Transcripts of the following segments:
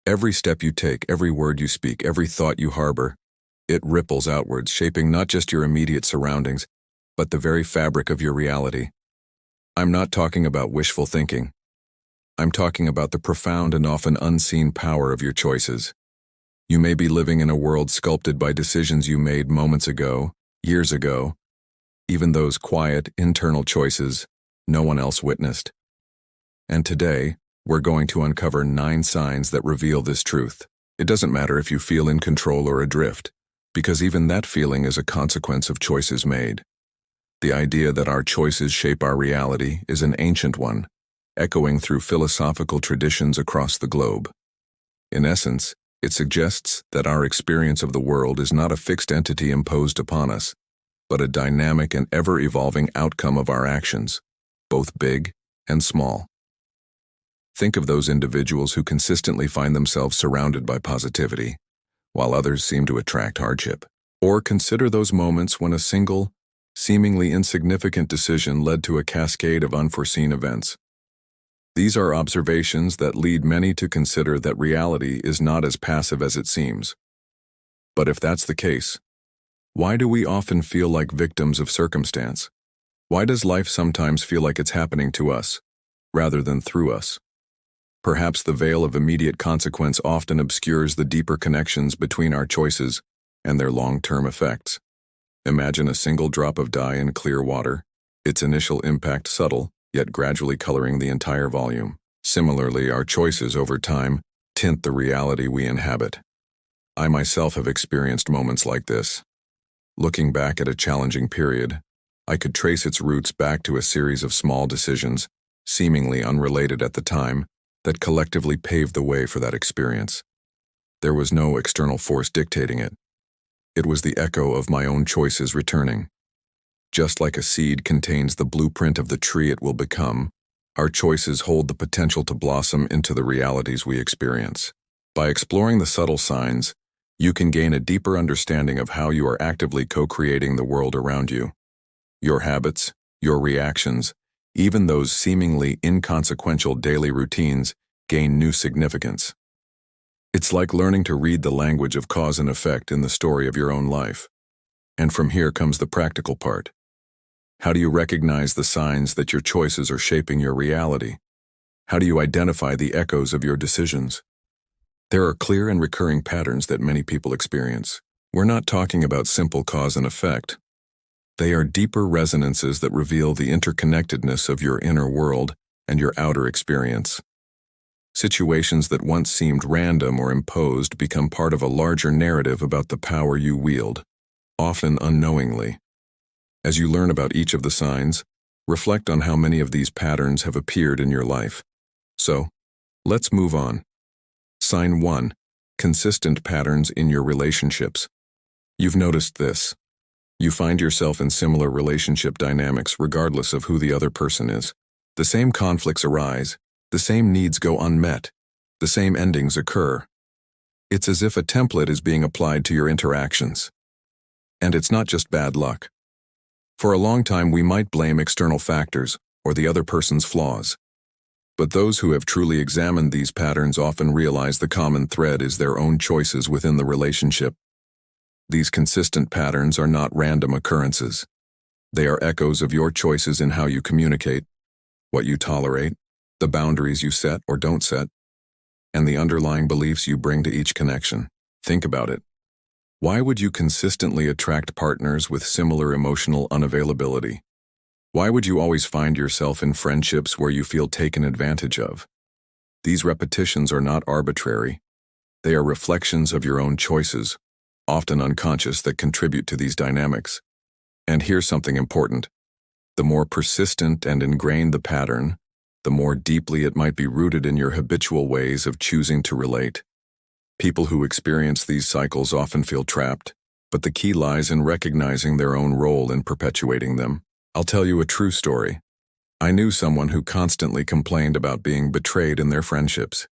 Every step you take, every word you speak, every thought you harbor, it ripples outwards, shaping not just your immediate surroundings, but the very fabric of your reality. I'm not talking about wishful thinking. I'm talking about the profound and often unseen power of your choices. You may be living in a world sculpted by decisions you made moments ago, years ago, even those quiet, internal choices no one else witnessed. And today, we're going to uncover 9 signs that reveal this truth. It doesn't matter if you feel in control or adrift, because even that feeling is a consequence of choices made. The idea that our choices shape our reality is an ancient one, echoing through philosophical traditions across the globe. In essence, it suggests that our experience of the world is not a fixed entity imposed upon us, but a dynamic and ever-evolving outcome of our actions, both big and small. Think of those individuals who consistently find themselves surrounded by positivity, while others seem to attract hardship. Or consider those moments when a single, seemingly insignificant decision led to a cascade of unforeseen events. These are observations that lead many to consider that reality is not as passive as it seems. But if that's the case, why do we often feel like victims of circumstance? Why does life sometimes feel like it's happening to us, rather than through us? Perhaps the veil of immediate consequence often obscures the deeper connections between our choices and their long-term effects. Imagine a single drop of dye in clear water, its initial impact subtle, yet gradually coloring the entire volume. Similarly, our choices over time tint the reality we inhabit. I myself have experienced moments like this. Looking back at a challenging period, I could trace its roots back to a series of small decisions, seemingly unrelated at the time, that collectively paved the way for that experience. There was no external force dictating it. It was the echo of my own choices returning. Just like a seed contains the blueprint of the tree it will become, our choices hold the potential to blossom into the realities we experience. By exploring the subtle signs, you can gain a deeper understanding of how you are actively co-creating the world around you. Your habits, your reactions, even those seemingly inconsequential daily routines gain new significance. It's like learning to read the language of cause and effect in the story of your own life. And from here comes the practical part. How do you recognize the signs that your choices are shaping your reality? How do you identify the echoes of your decisions? There are clear and recurring patterns that many people experience. We're not talking about simple cause and effect. They are deeper resonances that reveal the interconnectedness of your inner world and your outer experience. Situations that once seemed random or imposed become part of a larger narrative about the power you wield, often unknowingly. As you learn about each of the signs, reflect on how many of these patterns have appeared in your life. So, let's move on. Sign 1. Consistent patterns in your relationships. You've noticed this. You find yourself in similar relationship dynamics regardless of who the other person is. The same conflicts arise, the same needs go unmet, the same endings occur. It's as if a template is being applied to your interactions. And it's not just bad luck. For a long time we might blame external factors or the other person's flaws. But those who have truly examined these patterns often realize the common thread is their own choices within the relationship. These consistent patterns are not random occurrences. They are echoes of your choices in how you communicate, what you tolerate, the boundaries you set or don't set, and the underlying beliefs you bring to each connection. Think about it. Why would you consistently attract partners with similar emotional unavailability? Why would you always find yourself in friendships where you feel taken advantage of? These repetitions are not arbitrary. They are reflections of your own choices, often unconscious, that contribute to these dynamics. And here's something important. The more persistent and ingrained the pattern, the more deeply it might be rooted in your habitual ways of choosing to relate. People who experience these cycles often feel trapped, but the key lies in recognizing their own role in perpetuating them. I'll tell you a true story. I knew someone who constantly complained about being betrayed in their friendships.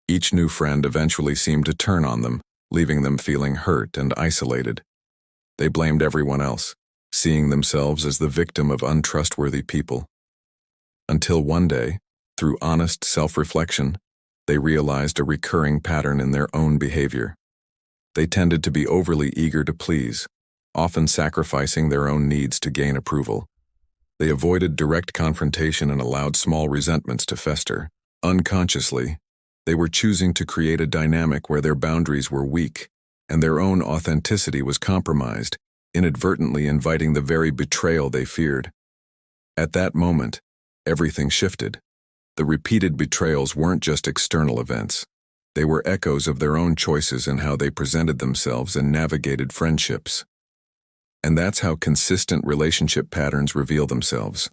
Each new friend eventually seemed to turn on them, leaving them feeling hurt and isolated. They blamed everyone else, seeing themselves as the victim of untrustworthy people. Until one day, through honest self-reflection, They realized a recurring pattern in their own behavior. They tended to be overly eager to please, often sacrificing their own needs to gain approval. They avoided direct confrontation and allowed small resentments to fester. Unconsciously, they were choosing to create a dynamic where their boundaries were weak and their own authenticity was compromised, inadvertently inviting the very betrayal they feared. At that moment, everything shifted. The repeated betrayals weren't just external events. They were echoes of their own choices and how they presented themselves and navigated friendships. And that's how consistent relationship patterns reveal themselves.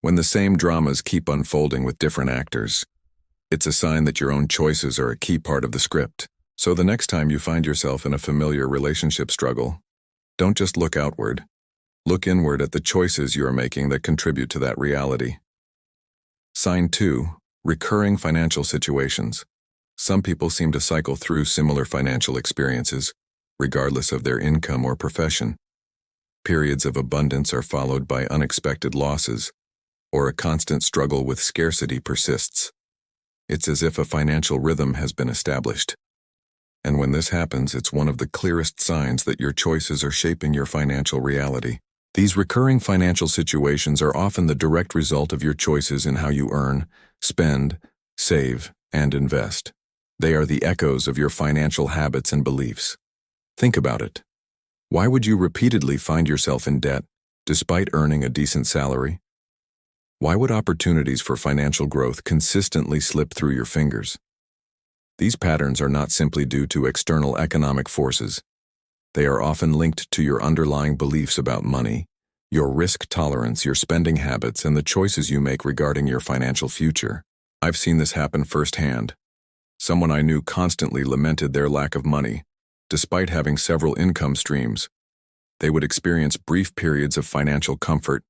When the same dramas keep unfolding with different actors, it's a sign that your own choices are a key part of the script. So the next time you find yourself in a familiar relationship struggle, don't just look outward. Look inward at the choices you are making that contribute to that reality. Sign 2. Recurring financial situations. Some people seem to cycle through similar financial experiences, regardless of their income or profession. Periods of abundance are followed by unexpected losses, or a constant struggle with scarcity persists. It's as if a financial rhythm has been established. And when this happens, it's one of the clearest signs that your choices are shaping your financial reality. These recurring financial situations are often the direct result of your choices in how you earn, spend, save, and invest. They are the echoes of your financial habits and beliefs. Think about it. Why would you repeatedly find yourself in debt, despite earning a decent salary? Why would opportunities for financial growth consistently slip through your fingers? These patterns are not simply due to external economic forces. They are often linked to your underlying beliefs about money, your risk tolerance, your spending habits, and the choices you make regarding your financial future. I've seen this happen firsthand. Someone I knew constantly lamented their lack of money, despite having several income streams. They would experience brief periods of financial comfort,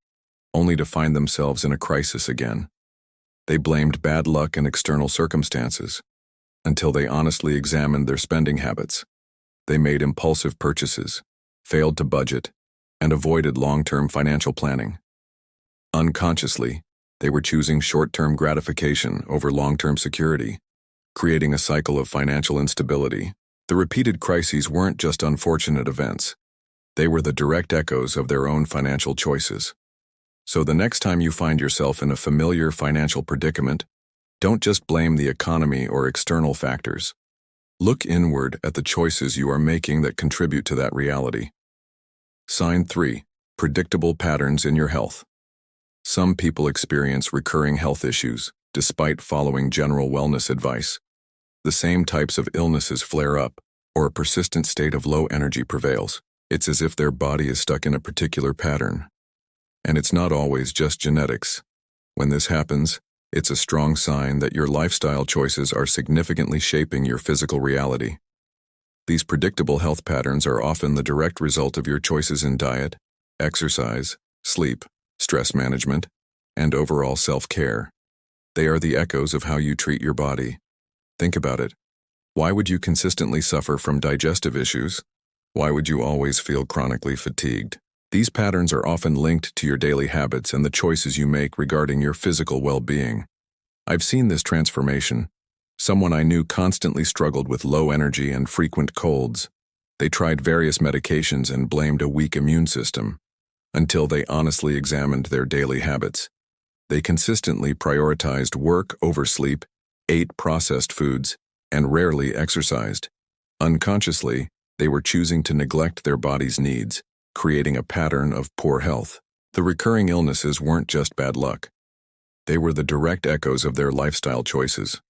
only to find themselves in a crisis again. They blamed bad luck and external circumstances, until they honestly examined their spending habits. They made impulsive purchases, failed to budget, and avoided long-term financial planning. Unconsciously, they were choosing short-term gratification over long-term security, creating a cycle of financial instability. The repeated crises weren't just unfortunate events. They were the direct echoes of their own financial choices. So the next time you find yourself in a familiar financial predicament, don't just blame the economy or external factors. Look inward at the choices you are making that contribute to that reality. Sign 3. Predictable patterns in your health. Some people experience recurring health issues, despite following general wellness advice. The same types of illnesses flare up, or a persistent state of low energy prevails. It's as if their body is stuck in a particular pattern. And it's not always just genetics. When this happens, it's a strong sign that your lifestyle choices are significantly shaping your physical reality. These predictable health patterns are often the direct result of your choices in diet, exercise, sleep, stress management, and overall self-care. They are the echoes of how you treat your body. Think about it. Why would you consistently suffer from digestive issues? Why would you always feel chronically fatigued? These patterns are often linked to your daily habits and the choices you make regarding your physical well-being. I've seen this transformation. Someone I knew constantly struggled with low energy and frequent colds. They tried various medications and blamed a weak immune system, until they honestly examined their daily habits. They consistently prioritized work over sleep, ate processed foods, and rarely exercised. Unconsciously, they were choosing to neglect their body's needs, creating a pattern of poor health. The recurring illnesses weren't just bad luck. They were the direct echoes of their lifestyle choices.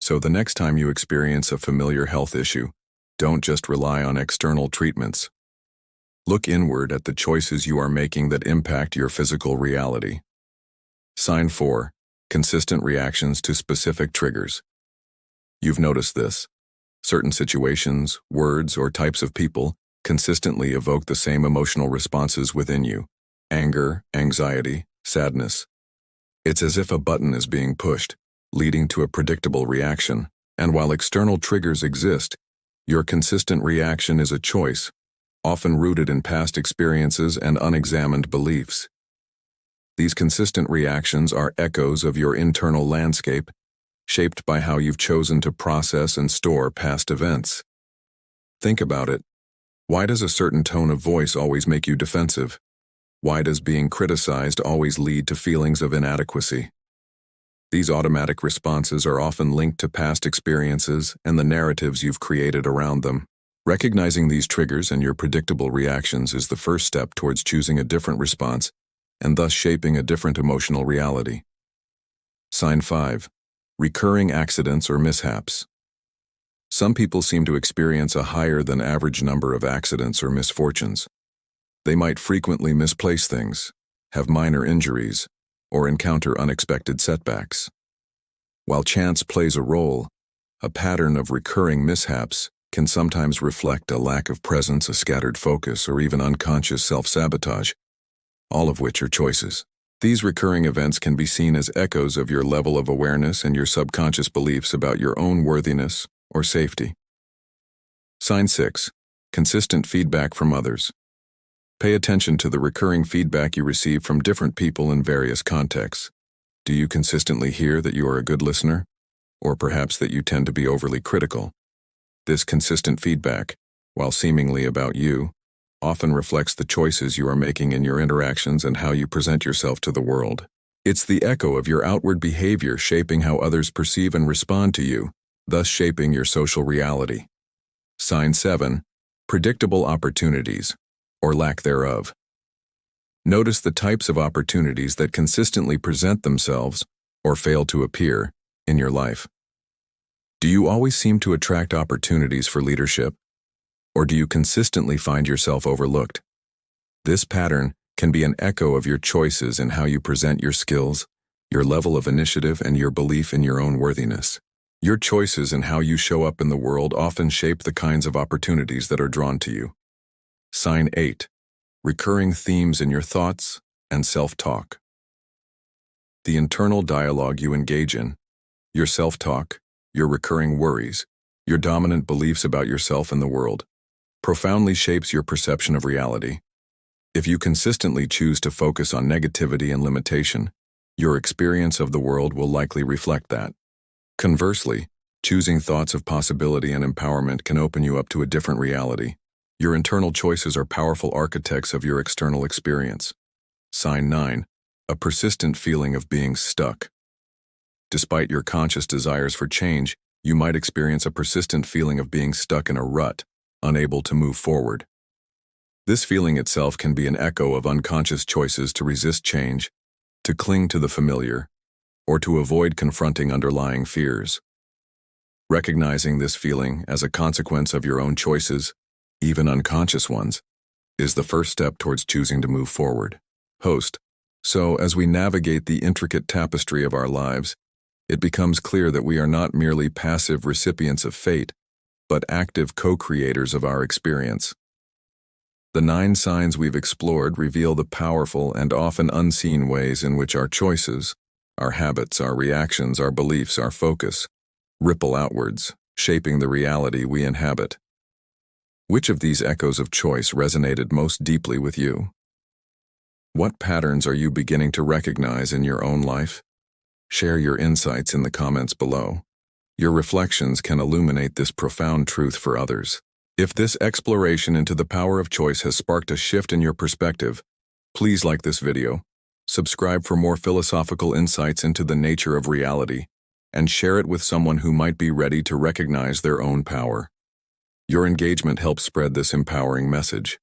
So the next time you experience a familiar health issue, don't just rely on external treatments. Look inward at the choices you are making that impact your physical reality. Sign 4. Consistent reactions to specific triggers. You've noticed this. Certain situations, words, or types of people consistently evoke the same emotional responses within you: anger, anxiety, sadness. It's as if a button is being pushed, leading to a predictable reaction. And while external triggers exist, your consistent reaction is a choice, often rooted in past experiences and unexamined beliefs. These consistent reactions are echoes of your internal landscape, shaped by how you've chosen to process and store past events. Think about it. Why does a certain tone of voice always make you defensive? Why does being criticized always lead to feelings of inadequacy? These automatic responses are often linked to past experiences and the narratives you've created around them. Recognizing these triggers and your predictable reactions is the first step towards choosing a different response and thus shaping a different emotional reality. Sign 5. Recurring accidents or mishaps. Some people seem to experience a higher than average number of accidents or misfortunes. They might frequently misplace things, have minor injuries, or encounter unexpected setbacks. While chance plays a role, a pattern of recurring mishaps can sometimes reflect a lack of presence, a scattered focus, or even unconscious self-sabotage, all of which are choices. These recurring events can be seen as echoes of your level of awareness and your subconscious beliefs about your own worthiness or safety. Sign 6. Consistent feedback from others. Pay attention to the recurring feedback you receive from different people in various contexts. Do you consistently hear that you are a good listener? Or perhaps that you tend to be overly critical? This consistent feedback, while seemingly about you, often reflects the choices you are making in your interactions and how you present yourself to the world. It's the echo of your outward behavior shaping how others perceive and respond to you, thus shaping your social reality. Sign 7. Predictable opportunities, or lack thereof. Notice the types of opportunities that consistently present themselves, or fail to appear, in your life. Do you always seem to attract opportunities for leadership? Or do you consistently find yourself overlooked? This pattern can be an echo of your choices in how you present your skills, your level of initiative, and your belief in your own worthiness. Your choices and how you show up in the world often shape the kinds of opportunities that are drawn to you. Sign 8. Recurring themes in your thoughts and self-talk. The internal dialogue you engage in, your self-talk, your recurring worries, your dominant beliefs about yourself and the world, profoundly shapes your perception of reality. If you consistently choose to focus on negativity and limitation, your experience of the world will likely reflect that. Conversely, choosing thoughts of possibility and empowerment can open you up to a different reality. Your internal choices are powerful architects of your external experience. Sign 9. A persistent feeling of being stuck. Despite your conscious desires for change, you might experience a persistent feeling of being stuck in a rut, unable to move forward. This feeling itself can be an echo of unconscious choices to resist change, to cling to the familiar, or to avoid confronting underlying fears. Recognizing this feeling as a consequence of your own choices, even unconscious ones, is the first step towards choosing to move forward. So, as we navigate the intricate tapestry of our lives, it becomes clear that we are not merely passive recipients of fate, but active co-creators of our experience. The 9 signs we've explored reveal the powerful and often unseen ways in which our choices, our habits, our reactions, our beliefs, our focus, ripple outwards, shaping the reality we inhabit. Which of these echoes of choice resonated most deeply with you? What patterns are you beginning to recognize in your own life? Share your insights in the comments below. Your reflections can illuminate this profound truth for others. If this exploration into the power of choice has sparked a shift in your perspective, please like this video, subscribe for more philosophical insights into the nature of reality, and share it with someone who might be ready to recognize their own power. Your engagement helps spread this empowering message.